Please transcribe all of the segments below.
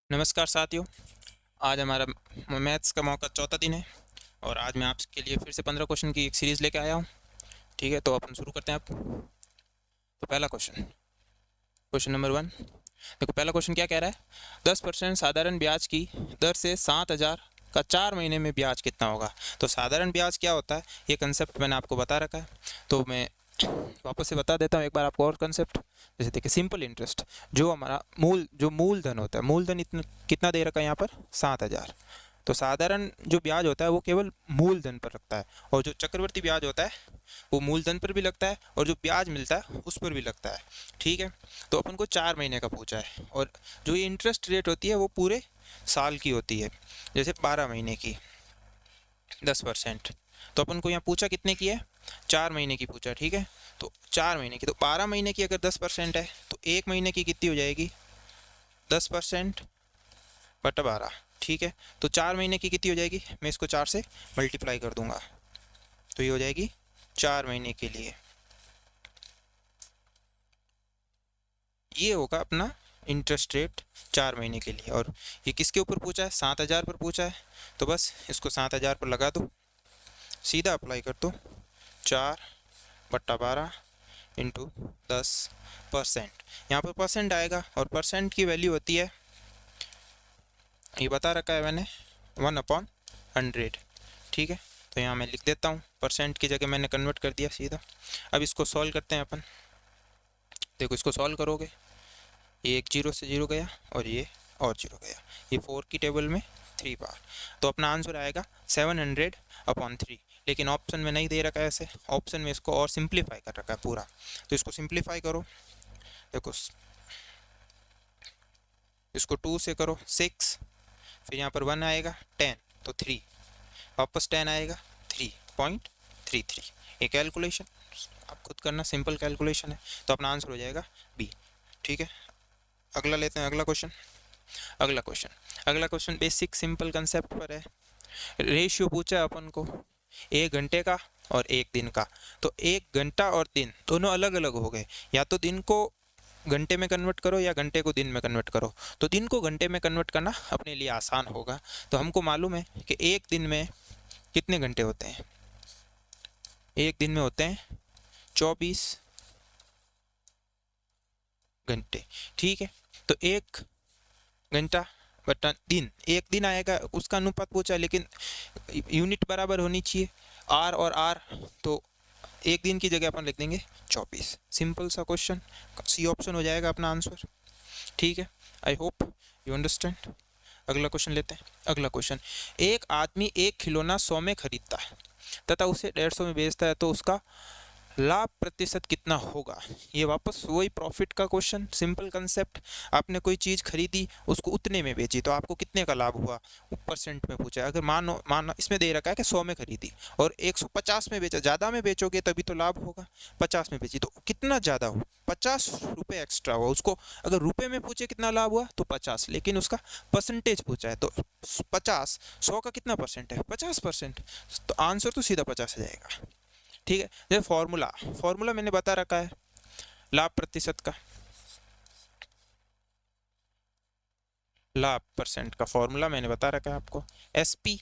नमस्कार साथियों। आज हमारा मैथ्स का मौका चौथा दिन है और आज मैं आपके लिए फिर से 15 क्वेश्चन की एक सीरीज़ लेके आया हूँ। ठीक है, तो अपन शुरू करते हैं। आप तो पहला क्वेश्चन नंबर 1। देखो, पहला क्वेश्चन क्या कह रहा है। 10% साधारण ब्याज की दर से 7,000 का 4 महीने में ब्याज कितना होगा। तो साधारण ब्याज क्या होता है, ये कंसेप्ट मैंने आपको बता रखा है, तो मैं वापस से बता देता हूँ एक बार आपको और कंसेप्ट। जैसे देखिए, सिंपल इंटरेस्ट, जो हमारा मूलधन होता है, मूलधन इतना कितना दे रखा है यहाँ पर, 7,000। तो साधारण जो ब्याज होता है वो केवल मूलधन पर लगता है, और जो चक्रवर्ती ब्याज होता है वो मूलधन पर भी लगता है और जो ब्याज मिलता है उस पर भी लगता है। ठीक है, तो अपन को 4 महीने का पूछा है, और जो ये इंटरेस्ट रेट होती है वो पूरे साल की होती है। जैसे 12 महीने की 10%, तो अपन को यहाँ पूछा कितने की है, 4 महीने की पूछा। ठीक है, तो 4 महीने की, तो 12 महीने की अगर 10% है तो 1 महीने की कितनी हो जाएगी, 10% बटा 12। ठीक है, तो 4 महीने की कितनी हो जाएगी, मैं इसको 4 से मल्टीप्लाई कर दूंगा, तो ये हो जाएगी 4 महीने के लिए। ये होगा अपना इंटरेस्ट रेट 4 महीने के लिए। और ये किसके ऊपर पूछा है, 7,000 पर पूछा है, तो बस इसको 7,000 पर लगा दो, सीधा अप्लाई कर दो। 4/12 इंटू 10%, यहाँ पर परसेंट आएगा और परसेंट की वैल्यू होती है, ये बता रखा है मैंने, 1/100। ठीक है, तो यहाँ मैं लिख देता हूँ, परसेंट की जगह मैंने कन्वर्ट कर दिया सीधा। अब इसको सॉल्व करते हैं अपन। देखो, इसको सॉल्व करोगे, ये एक जीरो से जीरो गया और ये और जीरो गया, ये 4 की टेबल में 3 बार, तो अपना आंसर आएगा 700/3। लेकिन ऑप्शन में नहीं दे रखा है ऐसे, ऑप्शन में इसको और सिंप्लीफाई कर रखा है पूरा, तो इसको सिंप्लीफाई करो। देखो, इसको 2 से करो 6, फिर यहाँ पर 1 आएगा 10, तो 3, वापस 10 आएगा 3.33। ये कैलकुलेशन आप खुद करना, सिंपल कैलकुलेशन है, तो अपना आंसर हो जाएगा बी। ठीक है, अगला लेते हैं, अगला क्वेश्चन बेसिक सिंपल कंसेप्ट पर है। रेशियो पूछा है अपन को 1 घंटे का और 1 दिन का। तो 1 घंटा और दिन दोनों अलग अलग हो गए, या तो दिन को घंटे में कन्वर्ट करो या घंटे को दिन में कन्वर्ट करो। तो दिन को घंटे में कन्वर्ट करना अपने लिए आसान होगा। तो हमको मालूम है कि एक दिन में कितने घंटे होते हैं, एक दिन में होते हैं 24 घंटे। ठीक है, तो 1 घंटा बटा दिन, एक दिन आएगा, उसका अनुपात पूछा है, लेकिन यूनिट बराबर होनी चाहिए, आर और आर, तो एक दिन की जगह अपन लिख देंगे 24। सिंपल सा क्वेश्चन, सी ऑप्शन हो जाएगा अपना आंसर। ठीक है, आई होप यू अंडरस्टैंड। अगला क्वेश्चन लेते हैं। अगला क्वेश्चन, एक आदमी एक खिलौना 100 में खरीदता है तथा उसे 150 में बेचता है, तो उसका लाभ प्रतिशत कितना होगा। ये वापस वही प्रॉफिट का क्वेश्चन, सिंपल कंसेप्ट। आपने कोई चीज़ खरीदी, उसको उतने में बेची, तो आपको कितने का लाभ हुआ, वो परसेंट में पूछा है। अगर मानो मानो इसमें दे रखा है कि 100 में खरीदी और 150 में बेचा, ज़्यादा में बेचोगे तभी तो लाभ होगा। 50 में बेची तो कितना ज़्यादा हो, 50 रुपये एक्स्ट्रा हुआ उसको। अगर रुपए में पूछे कितना लाभ हुआ तो 50, लेकिन उसका परसेंटेज पूछा है, तो 50, 100 का कितना परसेंट है, 50%, तो आंसर तो सीधा 50 आ जाएगा। ठीक है, जैसे फॉर्मूला मैंने बता रखा है लाभ प्रतिशत का, लाभ परसेंट का फॉर्मूला मैंने बता रखा है आपको। एसपी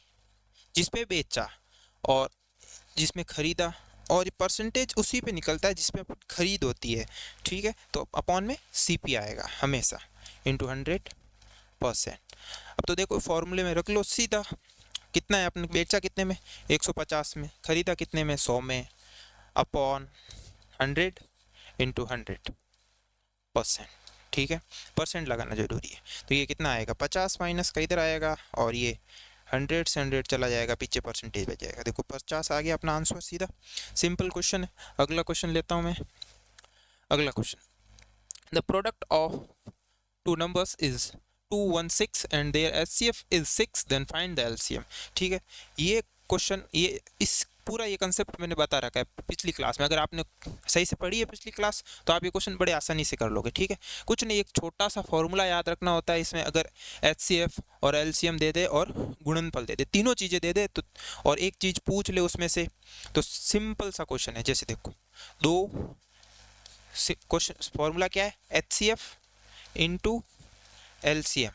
जिस पे बेचा और जिसमें खरीदा, और परसेंटेज उसी पे निकलता है जिसमें खरीद होती है। ठीक है, तो अपॉन में सीपी आएगा हमेशा, इंटू 100%। अब तो देखो, फॉर्मूले में रख लो सीधा, कितना है आपने बेचा, कितने में, 150 में, खरीदा कितने में, 100 में, अपॉन 100 इंटू 100%। ठीक है, परसेंट लगाना जरूरी है। तो ये कितना आएगा, 50 माइनस का इधर आएगा, और ये 100 से 100 चला जाएगा, पीछे परसेंटेज बच जाएगा। देखो, 50 आ गया अपना आंसर सीधा, सिंपल क्वेश्चन है। अगला क्वेश्चन लेता हूँ मैं। अगला question, the product of two numbers is 216 and their HCF is 6, then find the LCM. ठीक है, ये क्वेश्चन, ये इस पूरा ये कंसेप्ट मैंने बता रखा है पिछली क्लास में। अगर आपने सही से पढ़ी है पिछली क्लास, तो आप ये क्वेश्चन बड़े आसानी से कर लोगे। ठीक है, कुछ नहीं, एक छोटा सा फॉर्मूला याद रखना होता है इसमें। अगर एचसीएफ और एलसीएम दे दे और गुणनफल दे दे, तीनों चीज़ें दे दे, तो और एक चीज़ पूछ ले उसमें से, तो सिंपल सा क्वेश्चन है। जैसे देखो, दो क्वेश्चन, फॉर्मूला क्या है, एचसीएफ इंटू एलसीएम,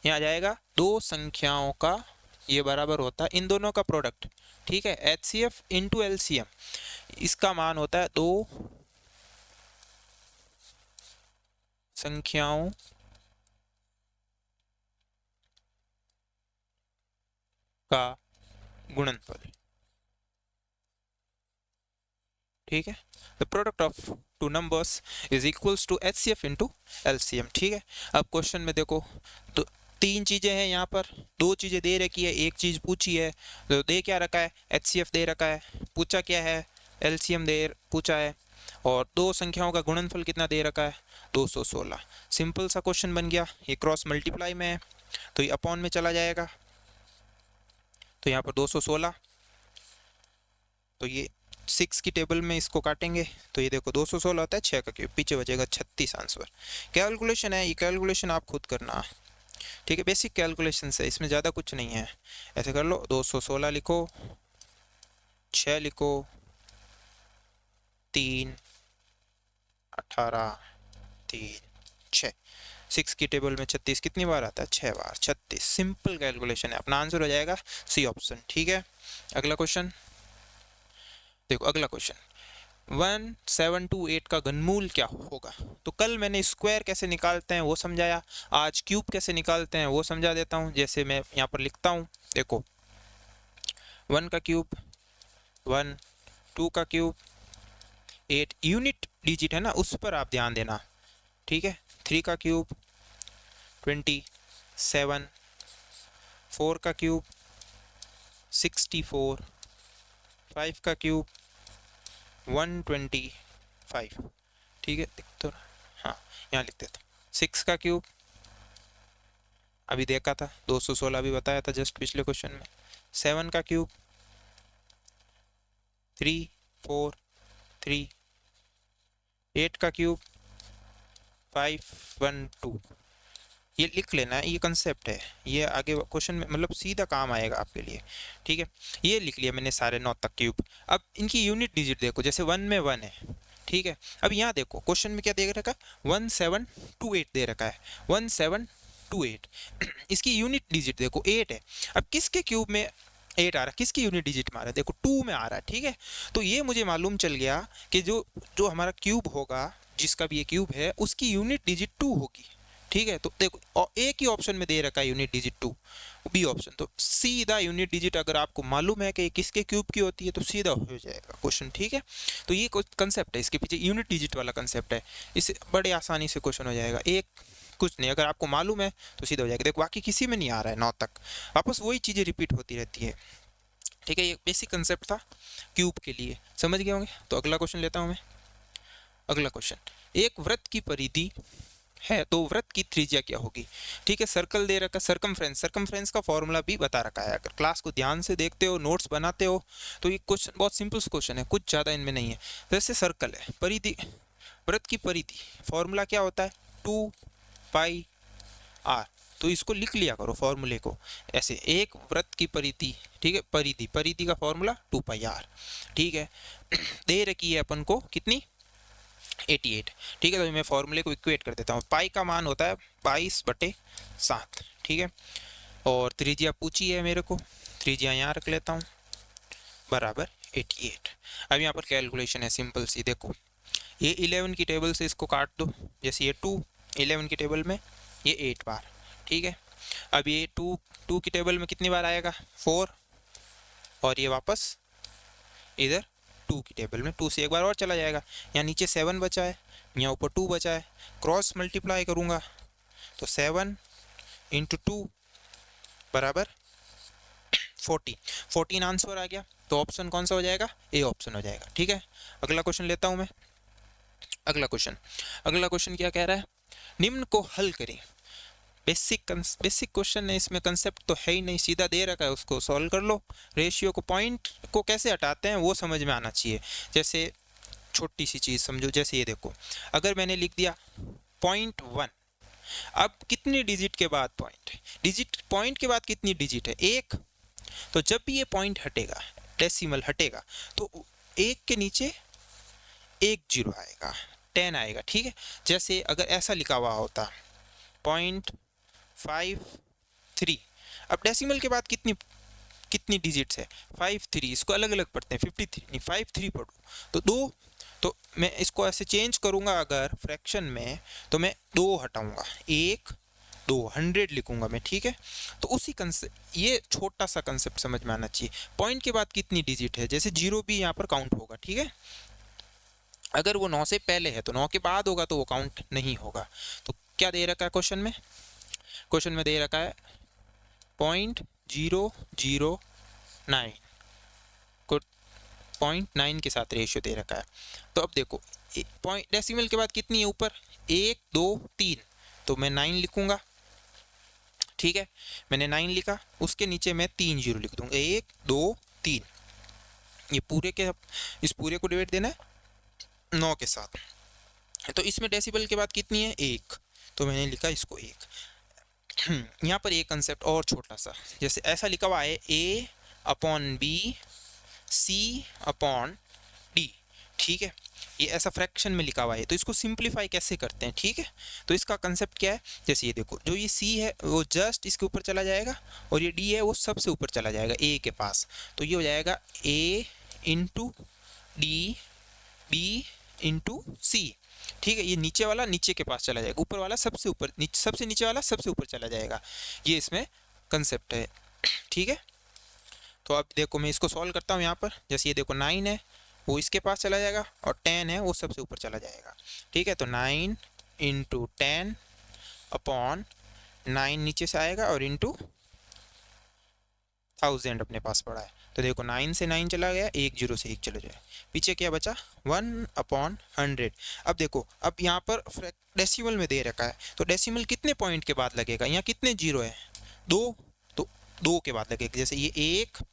यहाँ आ जाएगा दो संख्याओं का, ये बराबर होता है इन दोनों का प्रोडक्ट, ठीक है, HCF इंटू LCM, इसका मान होता है दो संख्याओं का गुणनफल, ठीक है, the product of two numbers is equals to HCF into LCM, ठीक है। अब क्वेश्चन में देखो तो तीन चीजें हैं यहाँ पर, दो चीजें दे रखी है, एक चीज पूछी है, तो दे क्या रखा है, HCF दे रखा है, पूछा क्या है, LCM दे पूछा है, और दो संख्याओं का गुणनफल कितना दे रखा है, 216। सिंपल सा क्वेश्चन बन गया, ये क्रॉस मल्टीप्लाई में है तो ये अपॉन में चला जाएगा, तो यहाँ पर 216, तो ये 6 की टेबल में इसको काटेंगे तो ये देखो 216 होता है 6 का क्यूब, पीछे बचेगा 36 आंसर। कैलकुलेशन है, ये कैलकुलेशन आप खुद करना, ठीक है, बेसिक कैलकुलेशन है, इसमें ज़्यादा कुछ नहीं है। ऐसे कर लो, 216 लिखो, 6 लिखो, 3 18 3 6, 6 की टेबल में 36 कितनी बार आता है, 6 बार, 36। सिंपल कैलकुलेशन है, अपना आंसर हो जाएगा सी ऑप्शन, ठीक है। अगला क्वेश्चन देखो, अगला क्वेश्चन 1728 का घनमूल क्या होगा। तो कल मैंने स्क्वायर कैसे निकालते हैं वो समझाया, आज क्यूब कैसे निकालते हैं वो समझा देता हूँ। जैसे मैं यहाँ पर लिखता हूँ, देखो 1 का क्यूब 1, 2 का क्यूब 8, यूनिट डिजिट है ना उस पर आप ध्यान देना, ठीक है। 3 का क्यूब 27, 4 का क्यूब 64, 5 का क्यूब 125, ठीक है, लिख तो हाँ यहाँ लिख देता हूँ। 6 का क्यूब अभी देखा था, 216 भी बताया था जस्ट पिछले क्वेश्चन में। 7 का क्यूब 3 4 3, 8 का क्यूब 5 1 2, ये लिख लेना है, ये कंसेप्ट है, ये आगे क्वेश्चन में मतलब सीधा काम आएगा आपके लिए, ठीक है। ये लिख लिया मैंने सारे 9 तक क्यूब। अब इनकी यूनिट डिजिट देखो, जैसे 1 में 1 है, ठीक है। अब यहाँ देखो क्वेश्चन में क्या दे रखा है, 1728 दे रखा है, 1728 इसकी यूनिट डिजिट देखो 8 है। अब किसके क्यूब में 8 आ रहा है, किसकी यूनिट डिजिट में आ रहा है, देखो 2 में आ रहा है, ठीक है। तो ये मुझे मालूम चल गया कि जो जो हमारा क्यूब होगा, जिसका भी ये क्यूब है, उसकी यूनिट डिजिट 2 होगी, ठीक है। तो देखो और एक ही ऑप्शन में दे रखा है यूनिट डिजिट 2, बी ऑप्शन, तो सीधा यूनिट डिजिट अगर आपको मालूम है कि किसके क्यूब की होती है तो सीधा हो जाएगा क्वेश्चन, ठीक है। तो ये कंसेप्ट है, इसके पीछे यूनिट डिजिट वाला कंसेप्ट है, इससे बड़े आसानी से क्वेश्चन हो जाएगा। एक कुछ नहीं, अगर आपको मालूम है तो सीधा हो जाएगा। देखो बाकी किसी में नहीं आ रहा है 9 तक, वापस वही चीज़ें रिपीट होती रहती है, ठीक है। ये बेसिक कंसेप्ट था क्यूब के लिए, समझ गए होंगे। तो अगला क्वेश्चन लेता हूँ मैं। अगला क्वेश्चन, एक वृत्त की परिधि है तो वृत्त की त्रिज्या क्या होगी, ठीक है। सर्कल दे रखा, सरकमफ्रेंस, सरकमफ्रेंस का फॉर्मूला भी बता रखा है। अगर क्लास को ध्यान से देखते हो, नोट्स बनाते हो, तो ये क्वेश्चन बहुत सिंपल क्वेश्चन है, कुछ ज़्यादा इनमें नहीं है। जैसे सर्कल है, परिधि, वृत्त की परिधि, फॉर्मूला क्या होता है, 2 पाई आर, तो इसको लिख लिया करो फॉर्मूले को ऐसे, एक वृत्त की परिधि, ठीक है, परिधि, परिधि का फॉर्मूला 2 पाई आर, ठीक है। दे रखी है अपन को कितनी, 88, ठीक है। तो मैं फॉर्मूले को इक्वेट कर देता हूँ, पाई का मान होता है 22/7, ठीक है। और त्रिज्या पूछी है मेरे को, त्रिज्या यहाँ रख लेता हूँ, बराबर 88। अब यहाँ पर कैलकुलेशन है सिंपल सी, देखो ये 11 की टेबल से इसको काट दो, जैसे ये 2 11 की टेबल में, ये 8 बार, ठीक है। अब ये 2 की टेबल में कितनी बार आएगा, 4, और ये वापस इधर 2 की टेबल में 2 से एक बार और चला जाएगा। यहाँ नीचे 7 बचा है, यहाँ ऊपर 2 बचा है, क्रॉस मल्टीप्लाई करूँगा तो 7 × 2 बराबर 14 आंसर आ गया। तो ऑप्शन कौन सा हो जाएगा, ए ऑप्शन हो जाएगा, ठीक है। अगला क्वेश्चन लेता हूँ मैं। अगला क्वेश्चन क्या कह रहा है, निम्न को हल करें। बेसिक क्वेश्चन है, इसमें कंसेप्ट तो है ही नहीं, सीधा दे रखा है, उसको सॉल्व कर लो। रेशियो को, पॉइंट को कैसे हटाते हैं वो समझ में आना चाहिए। जैसे छोटी सी चीज़ समझो, जैसे ये देखो, अगर मैंने लिख दिया 0.1, अब कितनी डिजिट के बाद पॉइंट के बाद कितनी डिजिट है, 1। तो जब भी ये पॉइंट हटेगा, डेसिमल हटेगा, तो 1 के नीचे 1 0 आएगा, 10 आएगा, ठीक है। जैसे अगर ऐसा लिखा हुआ होता 0.5 3। अब डेसिमल के बाद कितनी कितनी डिजिट्स है 5 3, इसको अलग अलग पढ़ते हैं 53 नहीं 5 3 पढ़ो तो 2, तो मैं इसको ऐसे चेंज करूंगा अगर फ्रैक्शन में तो मैं 2 हटाऊंगा 1 2 100 लिखूंगा मैं, ठीक है। तो उसी कंसेप्ट, ये छोटा सा कंसेप्ट समझ में आना चाहिए। पॉइंट के बाद कितनी डिजिट है, जैसे 0 भी यहाँ पर काउंट होगा, ठीक है। अगर वो 9 से पहले है तो 9 के बाद होगा तो वो काउंट नहीं होगा। तो क्या दे रखा है क्वेश्चन में, क्वेश्चन में दे रखा है 0.009 को 0.9 के साथ रेशियो दे रखा है। तो अब देखो पॉइंट डेसिमल के बाद कितनी है ऊपर 1 2 3, तो मैं 9 लिखूंगा, ठीक है। मैंने 9 लिखा, उसके नीचे मैं 3 0 लिख दूंगा 1 2 3। ये पूरे के, इस पूरे को डिवाइड देना है 9 के साथ। तो इसमें डेसिबल के बाद कितनी है 1, तो मैंने लिखा इसको 1। यहाँ पर एक कंसेप्ट और छोटा सा, जैसे ऐसा लिखा हुआ है A/B C/D, ठीक है। ये ऐसा फ्रैक्शन में लिखा हुआ है, तो इसको सिंप्लीफाई कैसे करते हैं, ठीक है। तो इसका कंसेप्ट क्या है, जैसे ये देखो जो ये C है वो जस्ट इसके ऊपर चला जाएगा और ये D है वो सबसे ऊपर चला जाएगा A के पास, तो ये हो जाएगा A into D B into C, ठीक है। ये नीचे वाला नीचे के पास चला जाएगा, ऊपर वाला सबसे ऊपर, सबसे नीचे वाला सबसे ऊपर चला जाएगा, ये इसमें कंसेप्ट है, ठीक है। तो अब देखो मैं इसको सॉल्व करता हूँ यहाँ पर, जैसे ये देखो 9 है वो इसके पास चला जाएगा और 10 है वो सबसे ऊपर चला जाएगा, ठीक है। तो 9 इंटू 10 अपॉन 9 नीचे से आएगा और इंटू 1000 अपने पास पड़ा है। तो देखो 9 से 9 चला गया, 1 0 से 1 चला जाए, पीछे क्या बचा 1/100। अब देखो अब यहाँ पर डेसिमल में दे रखा है, तो डेसिमल कितने पॉइंट के बाद लगेगा, यहाँ कितने 0 है 2, तो 2 के बाद लगेगा, जैसे ये 1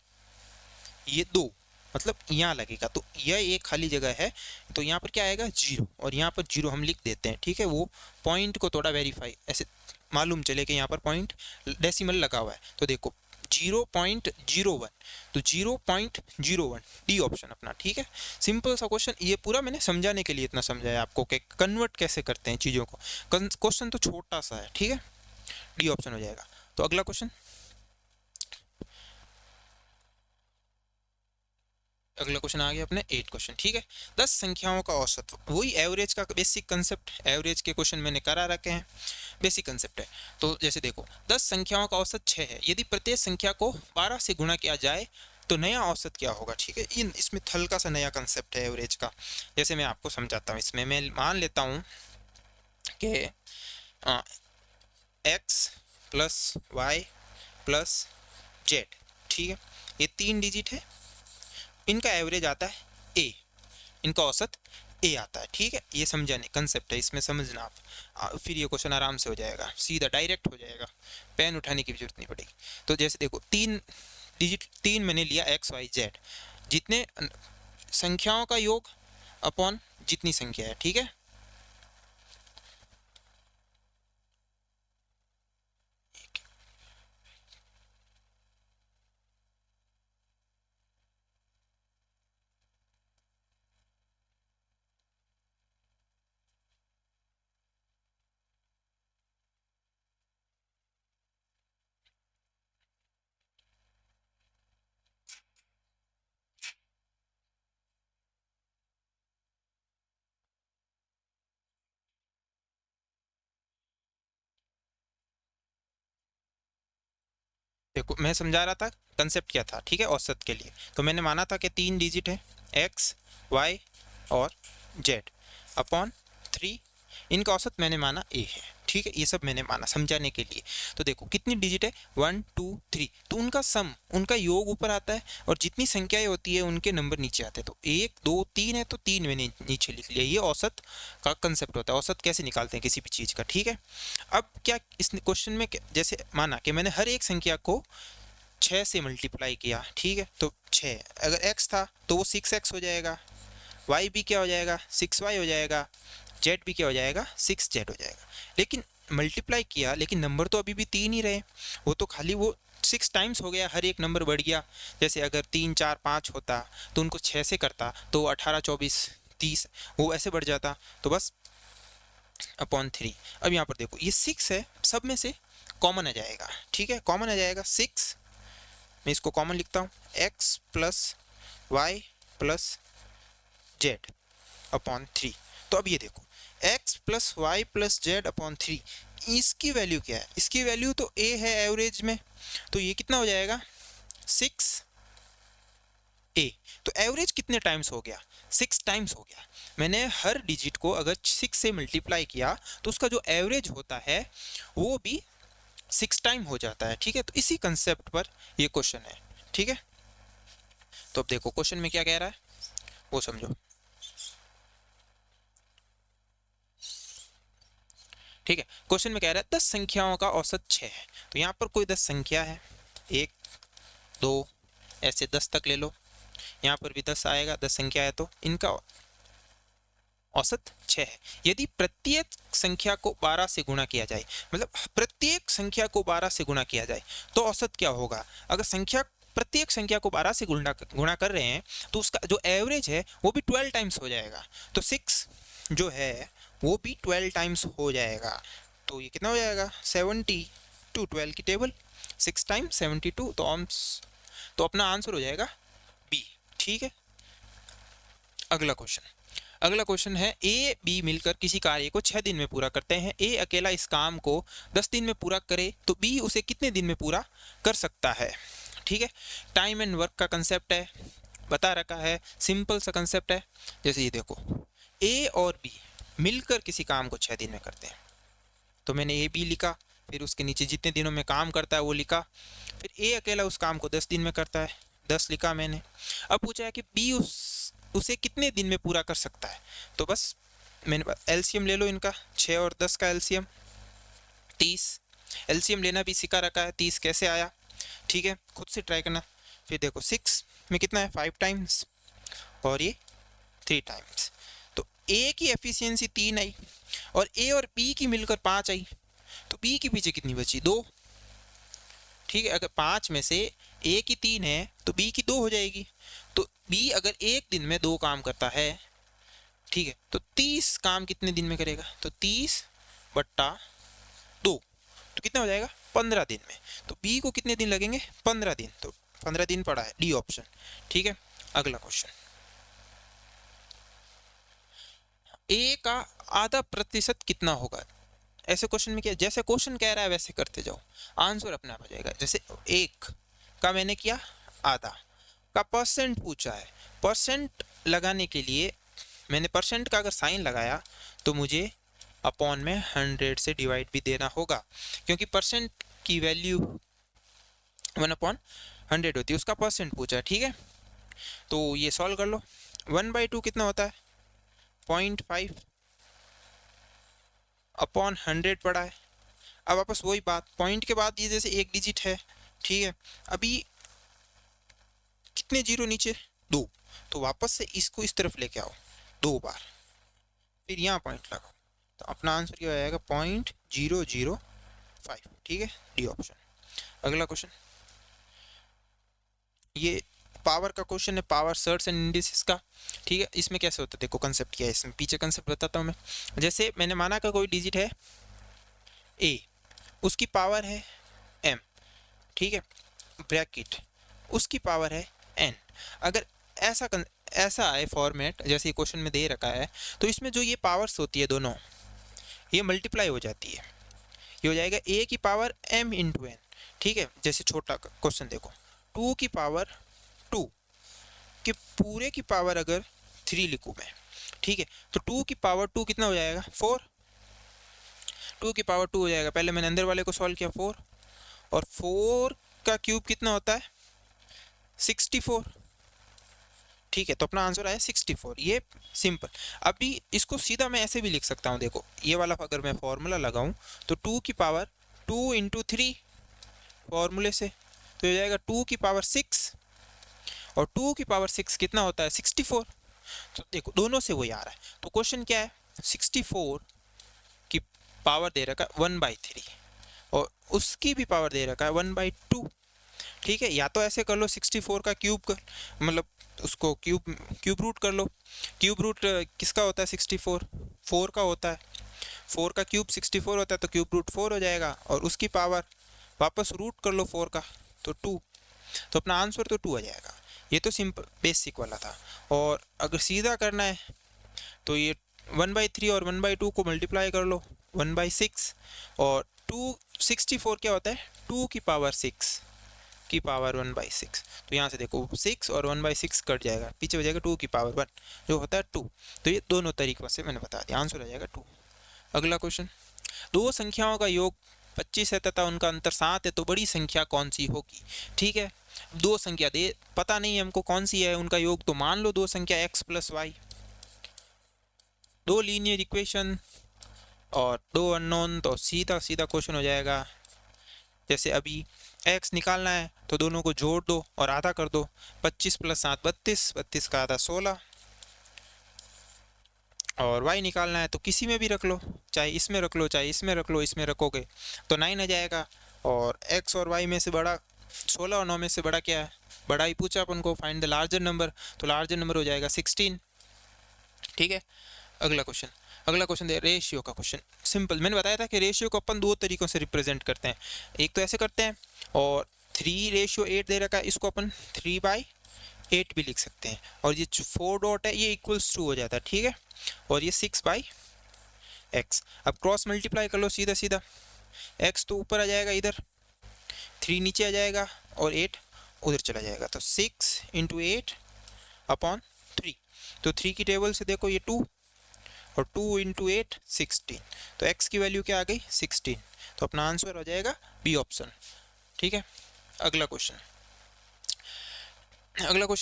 ये 2, मतलब यहाँ लगेगा, तो यह एक खाली जगह है, तो यहाँ पर क्या आएगा 0 और यहाँ पर 0 हम लिख देते हैं, ठीक है। वो पॉइंट को थोड़ा वेरीफाई ऐसे मालूम चले कि यहाँ पर पॉइंट डेसिमल लगा हुआ है। तो देखो 0.01, तो 0.01 डी ऑप्शन अपना, ठीक है। सिंपल सा क्वेश्चन, ये पूरा मैंने समझाने के लिए इतना समझाया आपको कि कन्वर्ट कैसे करते हैं चीज़ों को। क्वेश्चन तो छोटा सा है, ठीक है, डी ऑप्शन हो जाएगा। तो अगला क्वेश्चन, अगला क्वेश्चन आ गया अपने 8 क्वेश्चन, ठीक है। 10 संख्याओं का औसत, वही एवरेज का बेसिक कंसेप्ट, एवरेज के क्वेश्चन मैंने करा रखे हैं, बेसिक कंसेप्ट है। तो जैसे देखो 10 संख्याओं का औसत 6 है, यदि प्रत्येक संख्या को 12 से गुणा किया जाए तो नया औसत क्या होगा, ठीक है। इसमें हल्का सा नया कंसेप्ट है एवरेज का, जैसे मैं आपको समझाता हूँ। इसमें मैं मान लेता हूँ कि x plus y plus z, ठीक है, ये 3 डिजिट है, इनका एवरेज आता है a, इनका औसत a आता है, ठीक है। ये समझाने कंसेप्ट है, इसमें समझना आप, फिर ये क्वेश्चन आराम से हो जाएगा, सीधा डायरेक्ट हो जाएगा, पेन उठाने की भी जरूरत नहीं पड़ेगी। तो जैसे देखो 3 डिजिट, 3 मैंने लिया x y z, जितने संख्याओं का योग अपॉन जितनी संख्या है, ठीक है। देखो मैं समझा रहा था कंसेप्ट क्या था, ठीक है। औसत के लिए तो मैंने माना था कि 3 डिजिट है x y और z अपॉन 3, इनका औसत मैंने माना a है, ठीक है। ये सब मैंने माना समझाने के लिए। तो देखो कितनी डिजिट है 1 2 3, तो उनका सम, उनका योग ऊपर आता है और जितनी संख्याएं होती है उनके नंबर नीचे आते हैं। तो 1 2 3 है तो 3 मैंने नीचे लिख लिया, ये औसत का कंसेप्ट होता है, औसत कैसे निकालते हैं किसी भी चीज़ का, ठीक है। अब क्या इस क्वेश्चन में जैसे माना कि मैंने हर एक संख्या को 6 से मल्टीप्लाई किया, ठीक है। तो 6 अगर x था तो वो 6x हो जाएगा, y भी क्या हो जाएगा 6y हो जाएगा, z भी क्या हो जाएगा 6z हो जाएगा। लेकिन मल्टीप्लाई किया लेकिन नंबर तो अभी भी 3 ही रहे, वो तो खाली वो 6 टाइम्स हो गया, हर एक नंबर बढ़ गया। जैसे अगर 3 4 5 होता तो उनको 6 से करता तो 18 24 30 वो ऐसे बढ़ जाता, तो बस अपॉन 3। अब यहाँ पर देखो ये 6 है, सब में से कॉमन आ जाएगा, ठीक है, कॉमन आ जाएगा 6, मैं इसको कॉमन लिखता हूँ, x plus y plus z upon 3। तो अब ये देखो x plus y plus z upon 3, इसकी वैल्यू क्या है, इसकी वैल्यू तो a है एवरेज में, तो ये कितना हो जाएगा 6 a। तो एवरेज कितने टाइम्स हो गया, 6 टाइम्स हो गया। मैंने हर डिजिट को अगर 6 से मल्टीप्लाई किया तो उसका जो एवरेज होता है वो भी 6 टाइम हो जाता है, ठीक है। तो इसी कंसेप्ट पर ये क्वेश्चन है, ठीक है। तो अब देखो क्वेश्चन में क्या कह रहा है वो समझो, ठीक है। क्वेश्चन में कह रहा है 10 संख्याओं का औसत 6 है। तो यहाँ पर कोई 10 संख्या है, 1 2 ऐसे 10 तक ले लो, यहाँ पर भी 10 आएगा, 10 संख्या है तो इनका औसत 6 है। यदि प्रत्येक संख्या को 12 से गुणा किया जाए, मतलब प्रत्येक संख्या को 12 से गुणा किया जाए तो औसत क्या होगा। अगर प्रत्येक संख्या को 12 से गुणा कर रहे हैं तो उसका जो एवरेज है वो भी 12 टाइम्स हो जाएगा। तो 6 जो है वो भी 12 टाइम्स हो जाएगा। तो ये कितना हो जाएगा 72, 12 की टेबल 6 टाइम्स 72, तो अपना आंसर हो जाएगा बी, ठीक है। अगला क्वेश्चन है ए बी मिलकर किसी कार्य को 6 दिन में पूरा करते हैं। ए अकेला इस काम को 10 दिन में पूरा करे तो बी उसे कितने दिन में पूरा कर सकता है, ठीक है। टाइम एंड वर्क का कंसेप्ट है, बता रखा है, सिंपल सा कंसेप्ट है। जैसे ये देखो ए और बी मिलकर किसी काम को 6 दिन में करते हैं, तो मैंने ए बी लिखा, फिर उसके नीचे जितने दिनों में काम करता है वो लिखा, फिर ए अकेला उस काम को 10 दिन में करता है, 10 लिखा मैंने। अब पूछा है कि बी उसे कितने दिन में पूरा कर सकता है, तो बस मैंने एलसीएम ले लो इनका, 6 और 10 का एलसीएम 30, एलसीएम लेना भी सिखा रखा है, 30 कैसे आया, ठीक है, खुद से ट्राई करना। फिर देखो 6 में कितना है 5 टाइम्स और ये 3 टाइम्स, तो ए की एफिशिएंसी 3 आई और ए और बी की मिलकर 5 आई, तो बी के पीछे कितनी बची 2, ठीक है। अगर 5 में से ए की 3 है तो बी की 2 हो जाएगी। तो बी अगर एक दिन में 2 काम करता है, ठीक है, तो 30 काम कितने दिन में करेगा, तो 30/2, तो कितना हो जाएगा 15 दिन में। तो बी को कितने दिन लगेंगे 15 दिन, तो 15 दिन पड़ा है, डी ऑप्शन, ठीक है। अगला क्वेश्चन, ए का आधा प्रतिशत कितना होगा। ऐसे क्वेश्चन में क्या, जैसे क्वेश्चन कह रहा है वैसे करते जाओ, आंसर अपने आप आ जाएगा। जैसे 1 का मैंने किया आधा का परसेंट पूछा है, परसेंट लगाने के लिए मैंने परसेंट का अगर साइन लगाया तो मुझे अपॉन में 100 से डिवाइड भी देना होगा, क्योंकि परसेंट की वैल्यू 1/100 होती है, उसका परसेंट पूछा है, ठीक है। तो ये सॉल्व कर लो, 1/2 कितना होता है 0.5 अपॉन 100 पड़ा है। अब वापस वही बात, पॉइंट के बाद ये जैसे एक डिजिट है, ठीक है, अभी कितने जीरो नीचे 2, तो वापस से इसको इस तरफ लेके आओ 2 बार, फिर यहाँ पॉइंट लगाओ, तो अपना आंसर क्या हो जाएगा 0.005, ठीक है, डी ऑप्शन। अगला क्वेश्चन, ये पावर का क्वेश्चन है, पावर सर्ट्स एंड इंडिसेस का, ठीक है। इसमें कैसे होता है देखो, कंसेप्ट क्या है इसमें, पीछे कंसेप्ट बताता हूँ मैं। जैसे मैंने माना का कोई डिजिट है ए, उसकी पावर है m, ठीक है, ब्रैकेट उसकी पावर है n। अगर ऐसा आए फॉर्मेट जैसे क्वेश्चन में दे रखा है, तो इसमें जो ये पावर्स होती है दोनों ये मल्टीप्लाई हो जाती है, ये हो जाएगा a की पावर m इंटू n, ठीक है। जैसे छोटा क्वेश्चन देखो 2 की पावर 2 के पूरे की पावर अगर 3 लिखूँ मैं, ठीक है, तो 2 की पावर 2 कितना हो जाएगा 4, 2 की पावर 2 हो जाएगा, पहले मैंने अंदर वाले को सॉल्व किया 4, और 4 का क्यूब कितना होता है 64, ठीक है, तो अपना आंसर आया 64, ये सिंपल। अभी इसको सीधा मैं ऐसे भी लिख सकता हूँ, देखो ये वाला अगर मैं फॉर्मूला लगाऊं तो 2 की पावर 2 इंटू 3 फॉर्मूले से, तो हो जाएगा 2 की पावर 6, और 2 की पावर 6 कितना होता है 64, तो देखो दोनों से वही आ रहा है। तो क्वेश्चन क्या है 64 की पावर दे रखा है 1/3 और उसकी भी पावर दे रखा है 1/2, ठीक है। या तो ऐसे कर लो 64 का क्यूब कर, मतलब उसको क्यूब रूट कर लो। क्यूब रूट किसका होता है 64, 4 का होता है, 4 का क्यूब 64 होता है, तो क्यूब रूट 4 हो जाएगा, और उसकी पावर वापस रूट कर लो 4 का, तो 2। तो अपना आंसर तो 2 आ जाएगा। ये तो सिंपल बेसिक वाला था। और अगर सीधा करना है तो ये 1/3 और 1/2 को मल्टीप्लाई कर लो, 1/6, और 264 क्या होता है, 2 की पावर 6 की पावर 1/6। तो यहाँ से देखो 6 और 1/6 कट जाएगा, पीछे हो जाएगा 2 की पावर 1 जो होता है 2। तो ये दोनों तरीकों से मैंने बता दिया, आंसर आ जाएगा 2। अगला क्वेश्चन, दो संख्याओं का योग 25 है तथा उनका अंतर 7 है, तो बड़ी संख्या कौन सी होगी। ठीक है, दो संख्या दे पता नहीं हमको कौन सी है, उनका योग तो मान लो दो संख्या x + y, दो लीनियर इक्वेशन और दो अननोन, तो सीधा सीधा क्वेश्चन हो जाएगा। जैसे अभी x निकालना है तो दोनों को जोड़ दो और आधा कर दो, 25 + 7 32, 32 का आधा 16, और y निकालना है तो किसी में भी रख लो, चाहे इसमें रख लो चाहे इसमें रख लो, इसमें रखोगे तो 9 आ जाएगा। और x और y में से बड़ा 16 और 9 में से बड़ा क्या है, बड़ा ही पूछा अपन को, फाइंड द लार्जर नंबर, तो लार्जर नंबर हो जाएगा 16। ठीक है, अगला क्वेश्चन दे रेशियो का क्वेश्चन। सिंपल, मैंने बताया था कि रेशियो को अपन दो तरीकों से रिप्रेजेंट करते हैं, एक तो ऐसे करते हैं, और 3:8 दे रखा है, इसको अपन 3/8 भी लिख सकते हैं, और ये 4 डॉट है ये इक्वल्स टू हो जाता है। ठीक है, और ये 6/x। अब क्रॉस मल्टीप्लाई कर लो सीधा सीधा, x तो ऊपर आ जाएगा इधर, 3 नीचे आ जाएगा, और 8 उधर चला जाएगा, तो 6 × 8/3। तो 3 की टेबल से देखो ये 2, और 2 × 8 16, तो x की वैल्यू क्या आ गई 16। तो अपना आंसर हो जाएगा बी ऑप्शन। ठीक है, अगला क्वेश्चन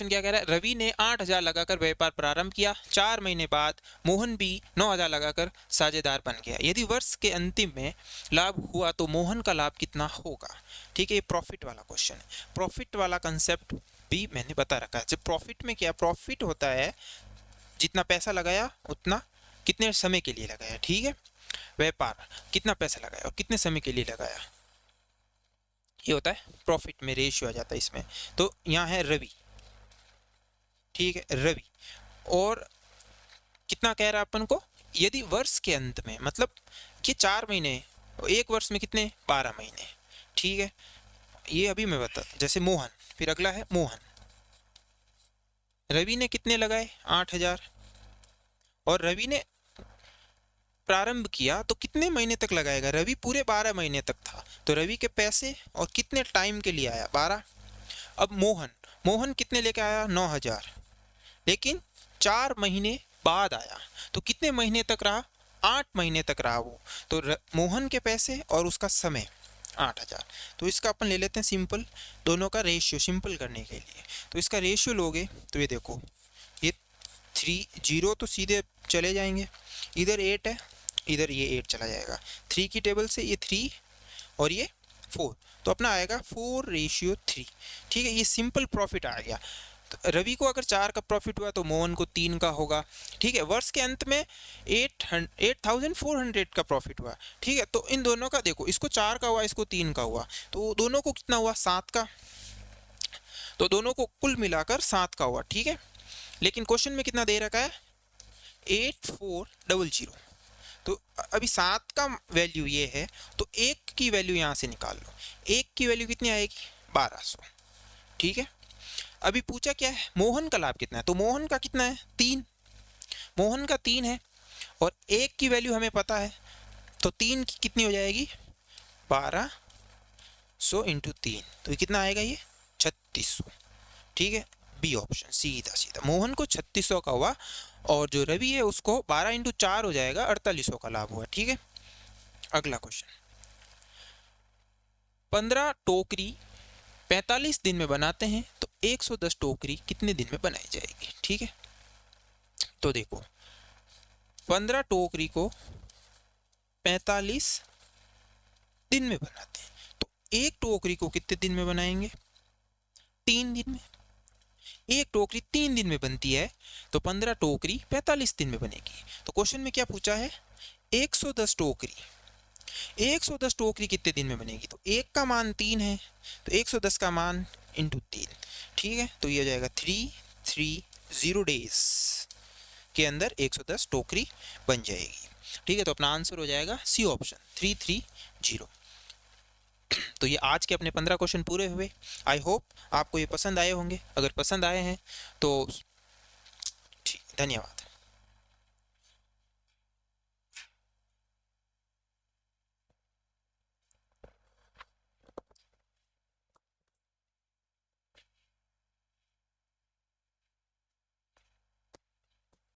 क्या कह रहा है, रवि ने 8,000 लगाकर व्यापार प्रारंभ किया, 4 महीने बाद मोहन भी 9,000 लगाकर साझेदार बन गया। यदि वर्ष के अंतिम में लाभ हुआ तो मोहन का लाभ कितना होगा। ठीक है, ये प्रॉफिट वाला क्वेश्चन है। प्रॉफिट वाला कंसेप्ट भी मैंने बता रखा है। जब प्रॉफिट में क्या, प्रॉफिट होता है जितना पैसा लगाया उतना कितने समय के लिए लगाया। ठीक है, व्यापार कितना पैसा लगाया और कितने समय के लिए लगाया, ये होता है प्रॉफिट में, रेशियो आ जाता है इसमें। तो यहाँ है रवि, ठीक है रवि, और कितना कह रहा है अपन को, यदि वर्ष के अंत में, मतलब कि 4 महीने, एक वर्ष में कितने 12 महीने। ठीक है, ये अभी मैं बता, जैसे मोहन, फिर अगला है मोहन, रवि ने कितने लगाए 8,000, और रवि ने प्रारंभ किया तो कितने महीने तक लगाएगा, रवि पूरे 12 महीने तक था, तो रवि के पैसे और कितने टाइम के लिए आया 12। अब मोहन कितने लेके आया 9,000, लेकिन 4 महीने बाद आया, तो कितने महीने तक रहा 8 महीने तक रहा वो। तो मोहन के पैसे और उसका समय 8,000। तो इसका अपन ले लेते हैं सिंपल, दोनों का रेशियो सिंपल करने के लिए। तो इसका रेशियो लोगे तो ये देखो, ये 3 0 तो सीधे चले जाएंगे, इधर 8 है, इधर ये 8 चला जाएगा, 3 की टेबल से ये 3 और ये 4, तो अपना आएगा 4:3। ठीक है, ये सिंपल प्रॉफिट आ गया। तो रवि को अगर 4 का प्रॉफिट हुआ तो मोहन को 3 का होगा। ठीक है, वर्ष के अंत में 8,400 का प्रॉफिट हुआ। ठीक है, तो इन दोनों का देखो, इसको 4 का हुआ, इसको 3 का हुआ, तो दोनों को कितना हुआ 7 का, तो दोनों को कुल मिलाकर 7 का हुआ। ठीक है, लेकिन क्वेश्चन में कितना दे रखा है 8400। तो अभी 7 का वैल्यू ये है, तो 1 की वैल्यू यहाँ से निकाल लो, 1 की वैल्यू कितनी आएगी 1200। ठीक है, अभी पूछा क्या है मोहन का लाभ कितना है, तो मोहन का कितना है 3, मोहन का 3 है, और 1 की वैल्यू हमें पता है, तो 3 की कितनी हो जाएगी 1200 × 3, तो ये कितना आएगा ये 3600। ठीक है, बी ऑप्शन सीधा सीधा, मोहन को 3600 का हुआ, और जो रवि है उसको 12 × 4 हो जाएगा, 4800 का लाभ हुआ। ठीक है, अगला क्वेश्चन, 15 टोकरी 45 दिन में बनाते हैं तो 110 टोकरी कितने दिन में बनाई जाएगी। ठीक है, तो देखो 15 टोकरी को 45 दिन में बनाते हैं, तो एक टोकरी को कितने दिन में बनाएंगे 3 दिन में। एक टोकरी 3 दिन में बनती है, तो 15 टोकरी 45 दिन में बनेगी। तो क्वेश्चन में क्या पूछा है 110 टोकरी, 110 टोकरी कितने दिन में बनेगी, तो 1 का मान 3 है, तो 110 का मान × 3। ठीक है, तो ये हो जाएगा 330 डेज के अंदर 110 टोकरी बन जाएगी। ठीक है, तो अपना आंसर हो जाएगा सी ऑप्शन 330। तो ये आज के अपने 15 क्वेश्चन पूरे हुए। आई होप आपको ये पसंद आए होंगे। अगर पसंद आए हैं तो ठीक, धन्यवाद।